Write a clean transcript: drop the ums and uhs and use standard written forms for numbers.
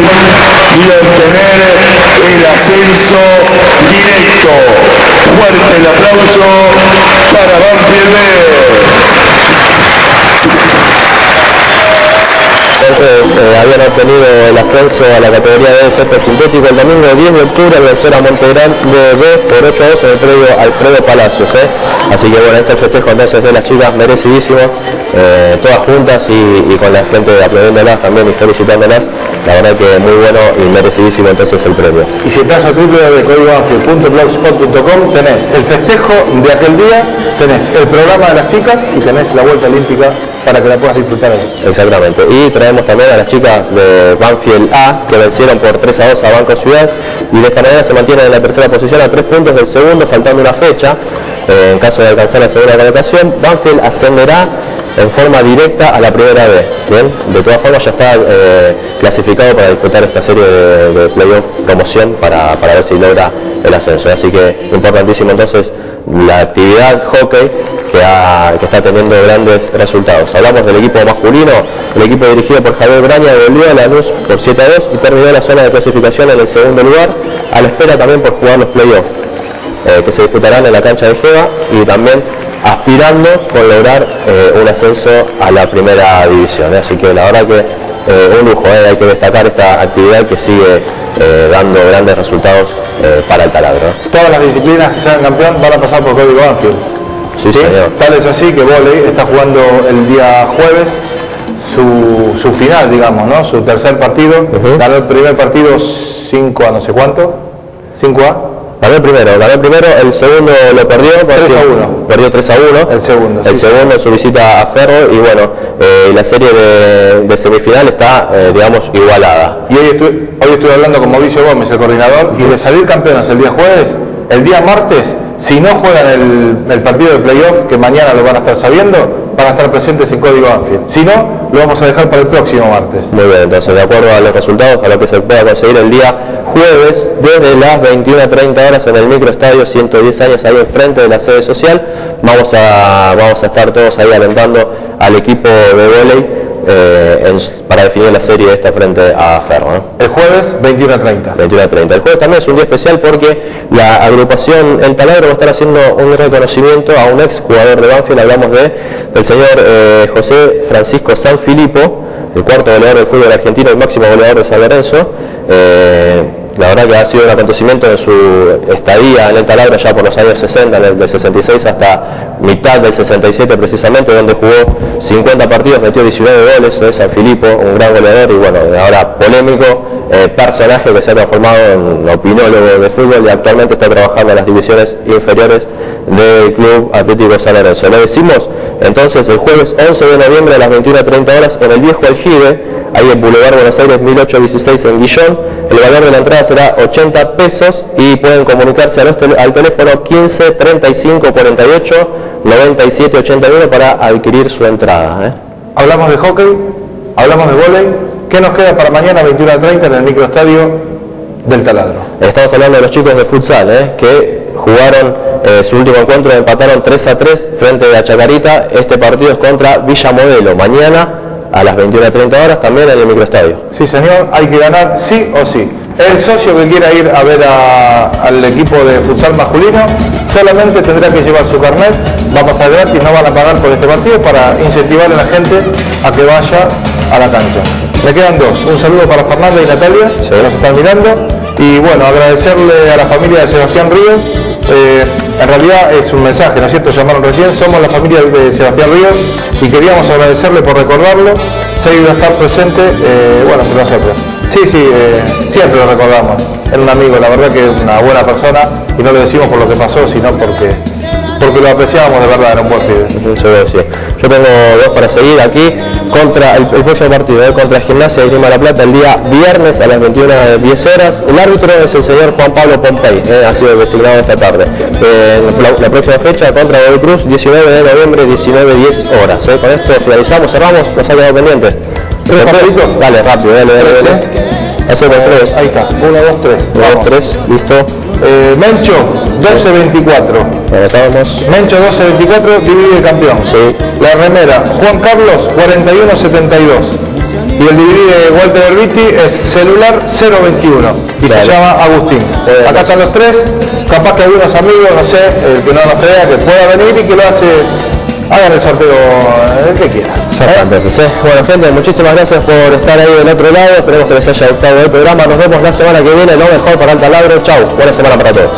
y obtener el ascenso directo. Fuerte el aplauso para Banfield B. Entonces habían obtenido el ascenso a la categoría de césped sintético el domingo 10 de octubre al vencer a Montegrande B por 8-2 en el predio Alfredo Palacios. Así que bueno, este festejo entonces de las chicas merecidísimo, todas juntas y con la gente aplaudiéndolas también y felicitándolas. La verdad que muy bueno y merecidísimo entonces el premio. Y si entras a www.códigobanfield.blogspot.com tenés el festejo de aquel día, tenés el programa de las chicas y tenés la vuelta olímpica para que la puedas disfrutar ahí. Exactamente. Y traemos también a las chicas de Banfield A que vencieron por 3-2 a Banco Ciudad y de esta manera se mantienen en la tercera posición a 3 puntos del segundo, faltando una fecha. En caso de alcanzar la segunda colocación, Banfield ascenderá en forma directa a la primera B. Bien, de todas formas ya está clasificado para disputar esta serie de playoff promoción para ver si logra el ascenso. Así que importantísimo entonces la actividad hockey que está teniendo grandes resultados. Hablamos del equipo masculino, el equipo dirigido por Javier Braña volvió a Lanús por 7-2 y terminó la zona de clasificación en el segundo lugar, a la espera también por jugar los playoffs que se disputarán en la cancha de Jeva y también aspirando con lograr un ascenso a la primera división. Así que la verdad que un lujo, hay que destacar esta actividad que sigue dando grandes resultados para el taladro. Todas las disciplinas que sean campeón van a pasar por Código Banfield. Sí, señor. Tal es así que vóley está jugando el día jueves su final, digamos, ¿no? Su tercer partido. Ganó el primer partido 5 a no sé cuánto. 5-A. Ganó el primero, el segundo lo perdió. 3-1. Perdió 3-1. El segundo. El segundo en su visita a Ferro y bueno, la serie de semifinal está, digamos, igualada. Y hoy estuve hablando con Mauricio Gómez, el coordinador, y de salir campeones el día jueves, el día martes, si no juegan el partido de playoff, que mañana lo van a estar sabiendo, van a estar presentes en Código Banfield. Si no, lo vamos a dejar para el próximo martes. Muy bien, entonces de acuerdo a los resultados, a lo que se pueda conseguir el día jueves, desde las 21:30 horas en el microestadio 110 años, ahí enfrente de la sede social, vamos a estar todos ahí alentando al equipo de vóley para definir la serie esta frente a Ferro. El jueves 21:30. 21:30. El jueves también es un día especial porque la agrupación El Taladro va a estar haciendo un reconocimiento a un ex jugador de Banfield. Hablamos del señor José Francisco Sanfilippo, el cuarto goleador del fútbol argentino, el máximo goleador de San Lorenzo. La verdad que ha sido un acontecimiento en su estadía en el Taladro ya por los años 60, del 66 hasta mitad del 67 precisamente, donde jugó 50 partidos, metió 19 goles, Sanfilippo, un gran goleador y bueno, ahora polémico personaje que se ha transformado en opinólogo de fútbol y actualmente está trabajando en las divisiones inferiores del Club Atlético San Lorenzo. Lo decimos entonces el jueves 11 de noviembre a las 21:30 horas en el Viejo Aljibe, ahí en Boulevard Buenos Aires 1816 en Guillón. El valor de la entrada será 80 pesos y pueden comunicarse al teléfono 15 35 48 97 81 para adquirir su entrada. Hablamos de hockey, hablamos de vóley. ¿Qué nos queda para mañana 21:30 en el microestadio del Taladro? Estamos hablando de los chicos de futsal, que jugaron su último encuentro, empataron 3-3 frente a Chacarita. Este partido es contra Villa Modelo, mañana a las 21:30 horas también en el microestadio. Sí señor, hay que ganar sí o sí. El socio que quiera ir a ver al equipo de futsal masculino solamente tendrá que llevar su carnet, va a pasar gratis, no van a pagar por este partido para incentivar a la gente a que vaya a la cancha. Me quedan dos, un saludo para Fernanda y Natalia, que nos están mirando, y bueno, agradecerle a la familia de Sebastián Ríos. En realidad es un mensaje, ¿no es cierto? Llamaron recién, somos la familia de Sebastián Ríos y queríamos agradecerle por recordarlo, se ha ido a estar presente, bueno, entre nosotros. Sí, siempre lo recordamos, era un amigo, la verdad que es una buena persona y no lo decimos por lo que pasó, sino porque lo apreciábamos de verdad, era un buen pibe. Yo tengo dos para seguir aquí contra el próximo partido, contra Gimnasia de Grima La Plata el día viernes a las 21:10 horas. El árbitro es el señor Juan Pablo Pompey, ha sido designado esta tarde. La próxima fecha contra Godoy Cruz, 19 de noviembre, 19:10 horas. Con esto finalizamos, cerramos, nos ha quedado pendientes. ¿Tres papelitos? Dale, rápido, dale. Hacemos tres. Ahí está, 1, 2, 3. 1, 2, 3, listo. Mencho, 12-24. Mencho 12-24, divide el campeón. Sí. La remera, Juan Carlos, 41-72. Y el DVD de Walter Herbiti es celular 021 y se llama Agustín. Acá están los tres, capaz que algunos amigos, no sé, el que no nos crea, que pueda venir y que lo hagan el sorteo el que quiera. Entonces, bueno, gente, muchísimas gracias por estar ahí del otro lado. Esperemos que les haya gustado el programa. Nos vemos la semana que viene. Lo mejor para el taladro. Chau. Buena semana para todos.